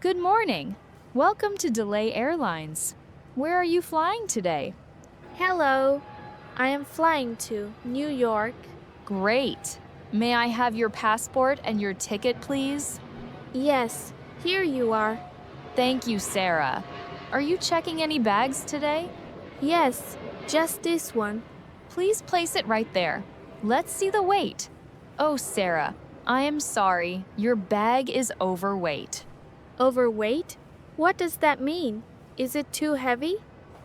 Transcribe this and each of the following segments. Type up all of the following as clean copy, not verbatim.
Good morning. Welcome to Delay Airlines. Where are you flying today? Hello, I am flying to New York. Great. May I have your passport and your ticket, please? Yes, here you are. Thank you, Sarah. Are you checking any bags today? Yes, just this one. Please place it right there. Let's see the weight. Oh, Sarah, I am sorry. Your bag is overweight. Overweight? What does that mean? Is it too heavy?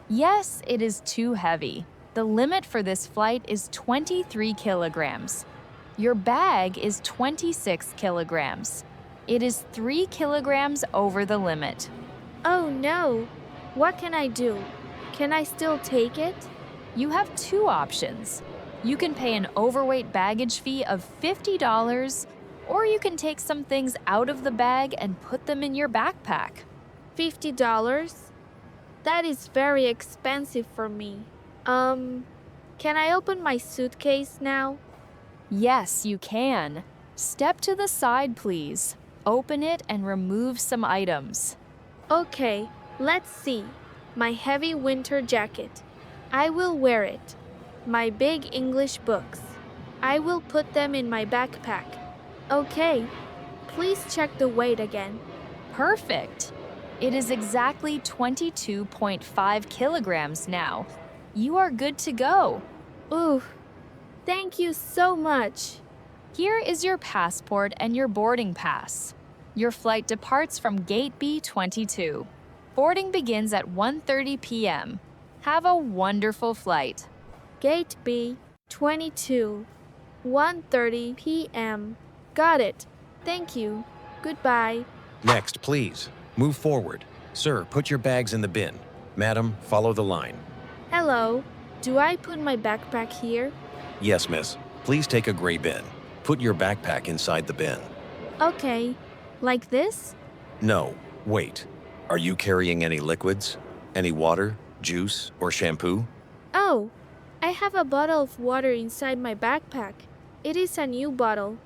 Yes, it is too heavy. The limit for this flight is 23 kilograms. Your bag is 26 kilograms. It is 3 kilograms over the limit. Oh no! What can I do? Can I still take it? You have two options. You can pay an overweight baggage fee of $50, or you can take some things out of the bag and put them in your backpack. $50? That is very expensive for me. Can I open my suitcase now? Yes, you can. Step to the side, please. Open it and remove some items. Okay, let's see. My heavy winter jacket. I will wear it. My big English books. I will put them in my backpack. Okay, please check the weight again. Perfect. It is exactly 22.5 kilograms now. You are good to go. Ooh, thank you so much. Here is your passport and your boarding pass. Your flight departs from Gate B22. Boarding begins at 1:30 p.m. Have a wonderful flight. Gate B, 22, 1:30 p.m. Got it. Thank you. Goodbye. Next, please. Move forward. Sir, put your bags in the bin. Madam, follow the line. Hello. Do I put my backpack here? Yes, miss. Please take a gray bin. Put your backpack inside the bin. Okay. Like this? No, wait. Are you carrying any liquids? Any water, juice, or shampoo? Oh, I have a bottle of water inside my backpack. It is a new bottle.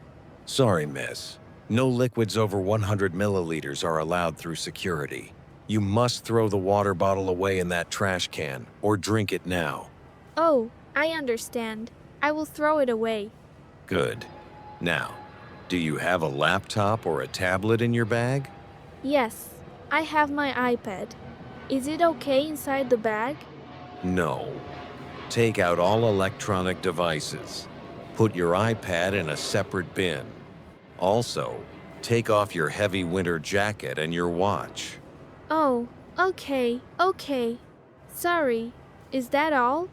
Sorry, miss. No liquids over 100 milliliters are allowed through security. You must throw the water bottle away in that trash can or drink it now. Oh, I understand. I will throw it away. Good. Now, do you have a laptop or a tablet in your bag? Yes, I have my iPad. Is it okay inside the bag? No. Take out all electronic devices. Put your iPad in a separate bin. Also, take off your heavy winter jacket and your watch. Oh, okay. Sorry. Is that all?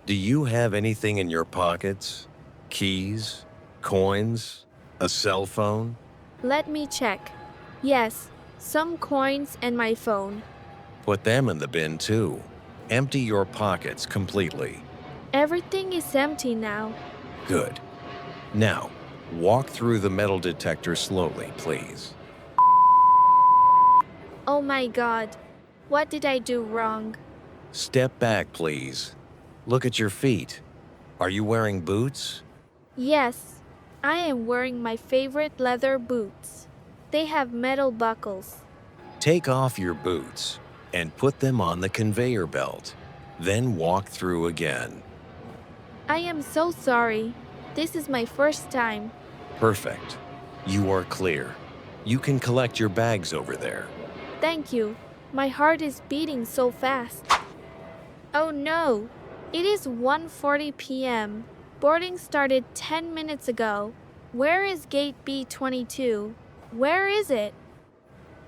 Do you have anything in your pockets? Keys? Coins? A cell phone? Let me check. Yes, some coins and my phone. Put them in the bin too. Empty your pockets completely. Everything is empty now. Good. Now, walk through the metal detector slowly, please. Oh my god. What did I do wrong? Step back, please. Look at your feet. Are you wearing boots? Yes, I am wearing my favorite leather boots. They have metal buckles. Take off your boots and put them on the conveyor belt. Then walk through again. I am so sorry. This is my first time. Perfect. You are clear. You can collect your bags over there. Thank you. My heart is beating so fast. Oh no! It is 1:40 p.m. Boarding started 10 minutes ago. Where is gate B22? Where is it?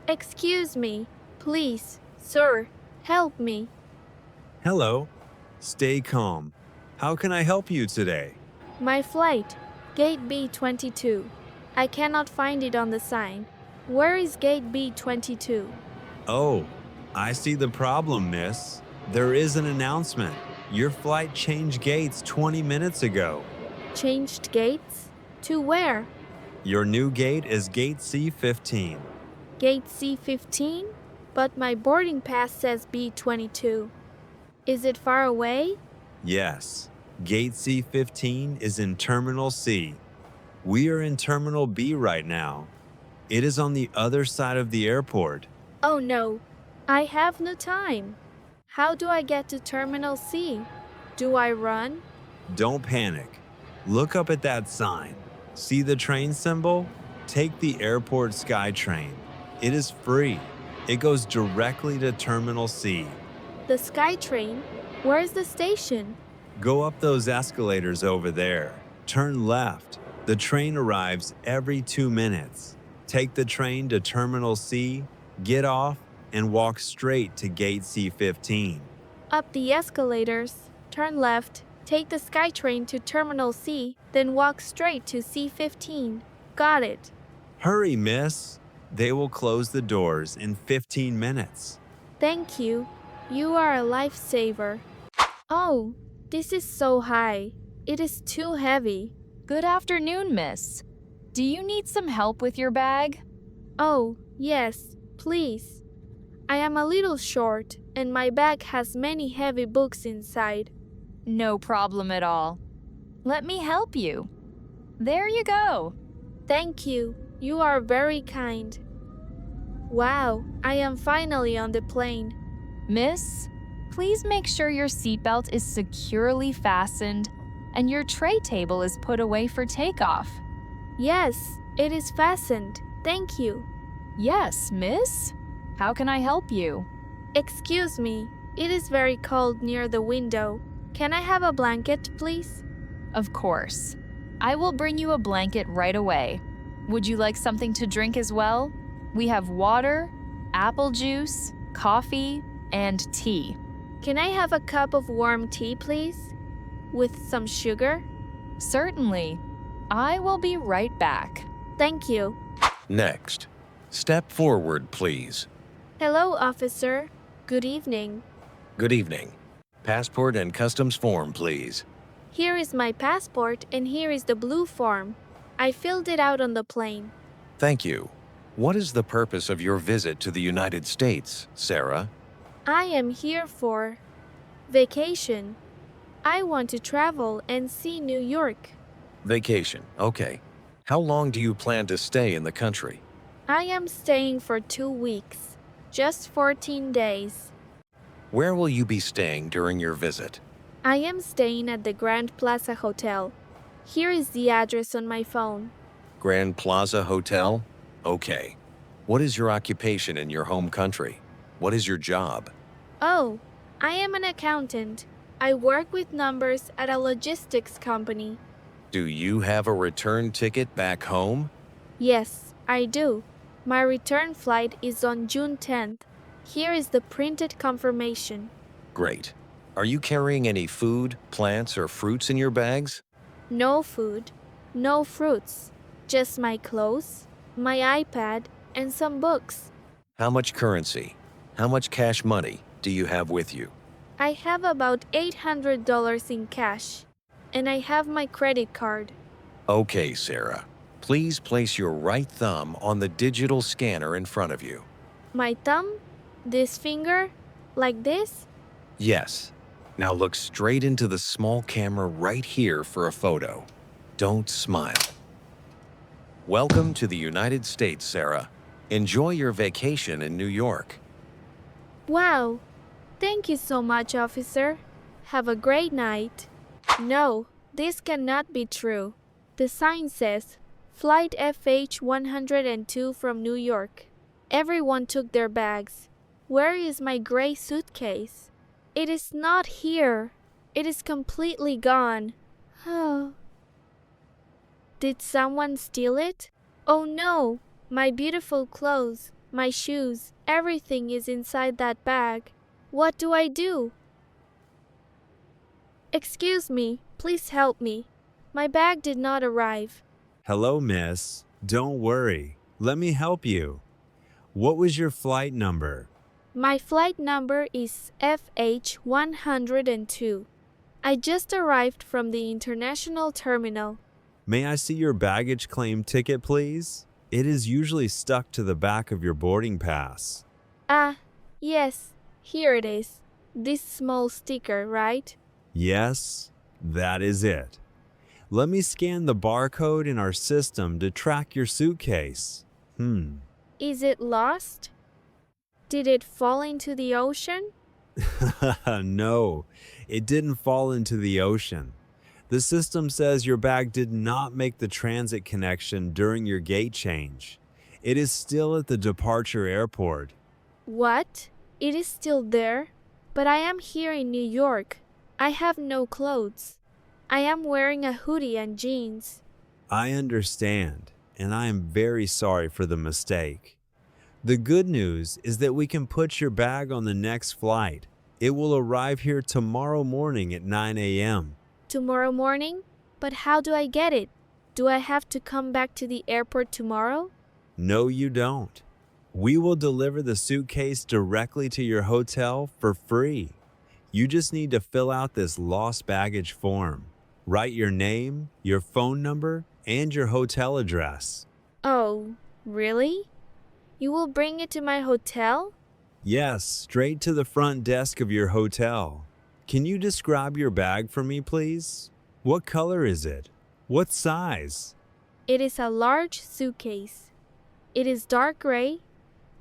Excuse me. Please, sir, help me. Hello. Stay calm. How can I help you today? My flight, gate B22. I cannot find it on the sign. Where is gate B22? Oh, I see the problem, miss. There is an announcement. Your flight changed gates 20 minutes ago. Changed gates? To where? Your new gate is gate C15. Gate C15? But my boarding pass says B22. Is it far away? Yes, gate C15 is in Terminal C. We are in Terminal B right now. It is on the other side of the airport. Oh no, I have no time. How do I get to Terminal C? Do I run? Don't panic. Look up at that sign. See the train symbol? Take the airport SkyTrain. It is free. It goes directly to Terminal C. The SkyTrain? Where's the station? Go up those escalators over there. Turn left. The train arrives every 2 minutes. Take the train to Terminal C, get off, and walk straight to Gate C15. Up the escalators, turn left, take the SkyTrain to Terminal C, then walk straight to C15. Got it. Hurry, miss. They will close the doors in 15 minutes. Thank you. You are a lifesaver. Oh, this is so high. It is too heavy. Good afternoon, miss. Do you need some help with your bag? Oh, yes, please. I am a little short, and my bag has many heavy books inside. No problem at all. Let me help you. There you go. Thank you. You are very kind. Wow, I am finally on the plane. Miss, please make sure your seatbelt is securely fastened and your tray table is put away for takeoff. Yes, it is fastened. Thank you. Yes, miss. How can I help you? Excuse me, it is very cold near the window. Can I have a blanket, please? Of course. I will bring you a blanket right away. Would you like something to drink as well? We have water, apple juice, coffee, and tea. Can I have a cup of warm tea, please? With some sugar? Certainly. I will be right back. Thank you. Next, step forward, please. Hello, officer. Good evening. Good evening. Passport and customs form, please. Here is my passport and here is the blue form. I filled it out on the plane. Thank you. What is the purpose of your visit to the United States, Sarah? I am here for vacation. I want to travel and see New York. Vacation, okay. How long do you plan to stay in the country? I am staying for 2 weeks, just 14 days. Where will you be staying during your visit? I am staying at the Grand Plaza Hotel. Here is the address on my phone. Grand Plaza Hotel? Okay. What is your occupation in your home country? What is your job? Oh, I am an accountant. I work with numbers at a logistics company. Do you have a return ticket back home? Yes, I do. My return flight is on June 10th. Here is the printed confirmation. Great. Are you carrying any food, plants, or fruits in your bags? No food, no fruits, just my clothes, my iPad, and some books. How much currency? How much cash money do you have with you? I have about $800 in cash, and I have my credit card. Okay, Sarah. Please place your right thumb on the digital scanner in front of you. My thumb? This finger? Like this? Yes. Now look straight into the small camera right here for a photo. Don't smile. Welcome to the United States, Sarah. Enjoy your vacation in New York. Wow! Thank you so much, officer. Have a great night. No, this cannot be true. The sign says, Flight FH 102 from New York. Everyone took their bags. Where is my gray suitcase? It is not here. It is completely gone. Oh. Did someone steal it? Oh no! My beautiful clothes, my shoes, everything is inside that bag. What do I do? Excuse me, please help me. My bag did not arrive. Hello, miss. Don't worry. Let me help you. What was your flight number? My flight number is FH 102. I just arrived from the international terminal. May I see your baggage claim ticket, please? It is usually stuck to the back of your boarding pass. Ah, yes, here it is. This small sticker, right? Yes, that is it. Let me scan the barcode in our system to track your suitcase. Is it lost? Did it fall into the ocean? No, it didn't fall into the ocean. The system says your bag did not make the transit connection during your gate change. It is still at the departure airport. What? It is still there? But I am here in New York. I have no clothes. I am wearing a hoodie and jeans. I understand, and I am very sorry for the mistake. The good news is that we can put your bag on the next flight. It will arrive here tomorrow morning at 9 a.m. Tomorrow morning? But how do I get it? Do I have to come back to the airport tomorrow? No, you don't. We will deliver the suitcase directly to your hotel for free. You just need to fill out this lost baggage form. Write your name, your phone number, and your hotel address. Oh, really? You will bring it to my hotel? Yes, straight to the front desk of your hotel. Can you describe your bag for me, please? What color is it? What size? It is a large suitcase. It is dark gray,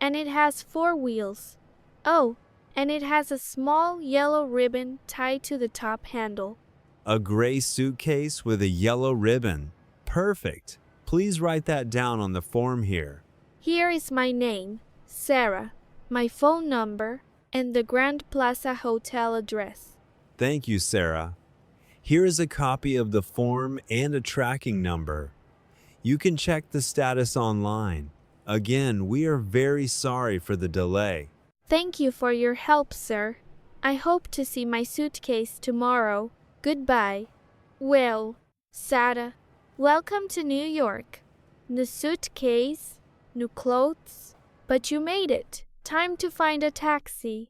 and it has 4 wheels. Oh, and it has a small yellow ribbon tied to the top handle. A gray suitcase with a yellow ribbon. Perfect. Please write that down on the form here. Here is my name, Sara, my phone number, and the Grand Plaza Hotel address. Thank you, Sara. Here is a copy of the form and a tracking number. You can check the status online. Again, we are very sorry for the delay. Thank you for your help, sir. I hope to see my suitcase tomorrow. Goodbye. Well, Sara, welcome to New York. New suitcase, new clothes, but you made it. Time to find a taxi.